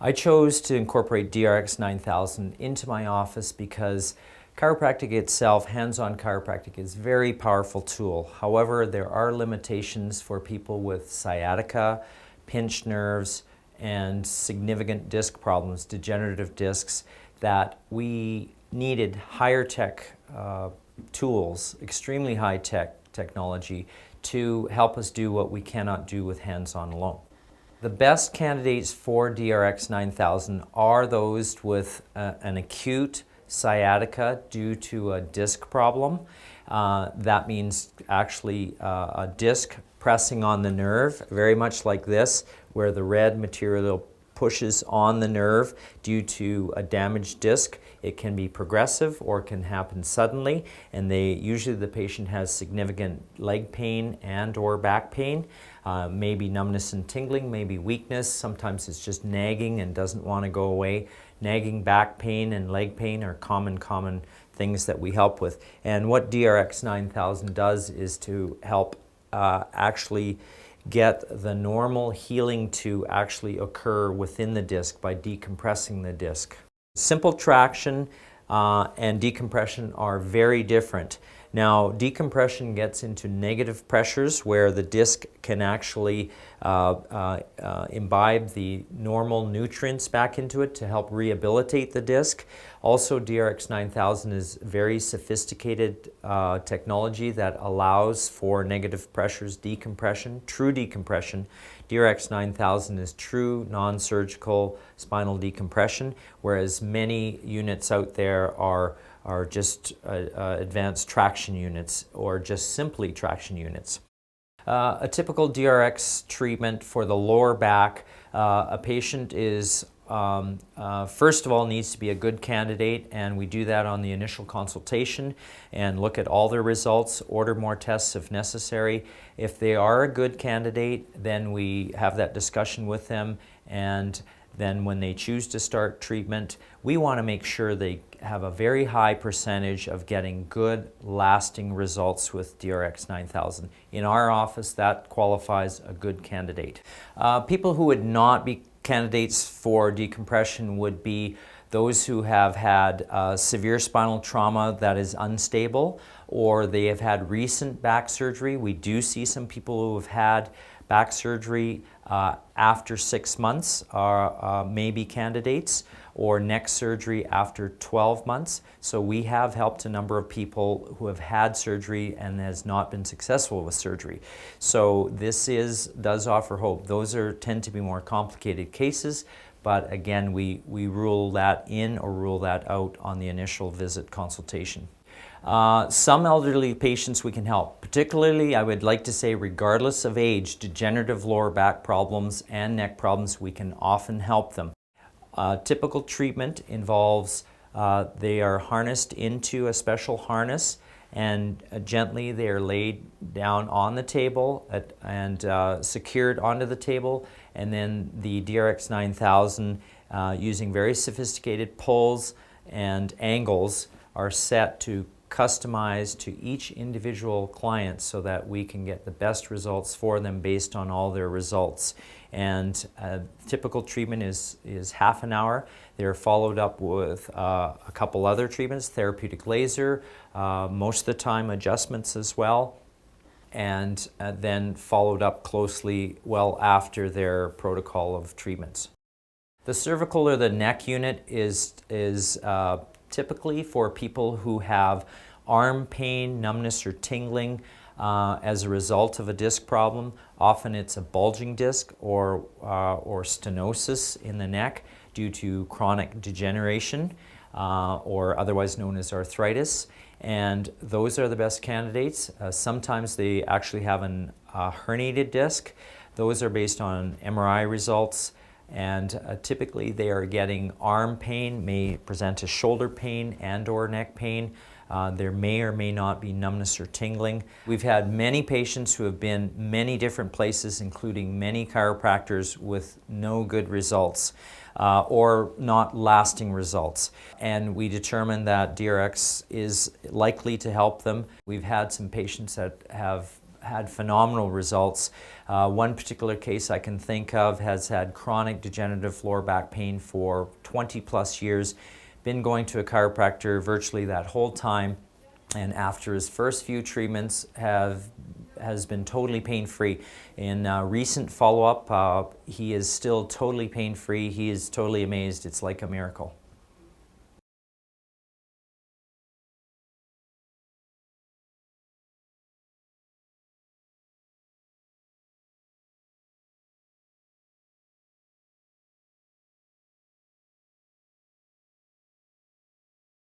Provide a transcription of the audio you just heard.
I chose to incorporate DRX 9000 into my office because chiropractic itself, hands-on chiropractic, is a very powerful tool. However, there are limitations for people with sciatica, pinched nerves, and significant disc problems, degenerative discs, that we needed higher tech tools, extremely high tech technology, to help us do what we cannot do with hands-on alone. The best candidates for DRX 9000 are those with an acute sciatica due to a disc problem. That means actually a disc pressing on the nerve, very much like this, where the red material pushes on the nerve due to a damaged disc. It can be progressive or it can happen suddenly, and usually the patient has significant leg pain and or back pain, maybe numbness and tingling, maybe weakness. Sometimes it's just nagging and doesn't want to go away. Nagging back pain and leg pain are common things that we help with. And what DRX 9000 does is to help actually get the normal healing to actually occur within the disc by decompressing the disc. Simple traction and decompression are very different. Now, decompression gets into negative pressures where the disc can actually imbibe the normal nutrients back into it to help rehabilitate the disc. Also, DRX 9000 is very sophisticated technology that allows for negative pressures decompression, true decompression. DRX 9000 is true non-surgical spinal decompression, whereas many units out there are just advanced traction units or just simply traction units. A typical DRX treatment for the lower back, a patient is first of all needs to be a good candidate, and we do that on the initial consultation and look at all their results, order more tests if necessary. If they are a good candidate, then we have that discussion with them, and then when they choose to start treatment, we want to make sure they have a very high percentage of getting good, lasting results with DRX 9000. In our office, that qualifies a good candidate. People who would not be candidates for decompression would be those who have had severe spinal trauma that is unstable, or they have had recent back surgery. We do see some people who have had back surgery after 6 months may be candidates, or neck surgery after 12 months. So we have helped a number of people who have had surgery and has not been successful with surgery. So this does offer hope. Those tend to be more complicated cases, but again, we rule that in or rule that out on the initial visit consultation. Some elderly patients we can help, particularly I would like to say regardless of age, degenerative lower back problems and neck problems, we can often help them. Typical treatment involves they are harnessed into a special harness, and gently they are laid down on the table and secured onto the table, and then the DRX 9000 using very sophisticated pulls and angles are set to customize to each individual client so that we can get the best results for them based on all their results. And typical treatment is half an hour. They're followed up with a couple other treatments, therapeutic laser, most of the time adjustments as well, and then followed up closely well after their protocol of treatments. The cervical or the neck unit is typically for people who have arm pain, numbness, or tingling as a result of a disc problem. Often it's a bulging disc or stenosis in the neck due to chronic degeneration or otherwise known as arthritis. And those are the best candidates. Sometimes they actually have a herniated disc. Those are based on MRI results. And typically they are getting arm pain, may present as shoulder pain and or neck pain. There may or may not be numbness or tingling. We've had many patients who have been many different places, including many chiropractors, with no good results or not lasting results. And we determined that DRX is likely to help them. We've had some patients that have had phenomenal results. One particular case I can think of has had chronic degenerative lower back pain for 20 plus years, been going to a chiropractor virtually that whole time, and after his first few treatments has been totally pain-free. In recent follow-up, he is still totally pain-free. He is totally amazed. It's like a miracle.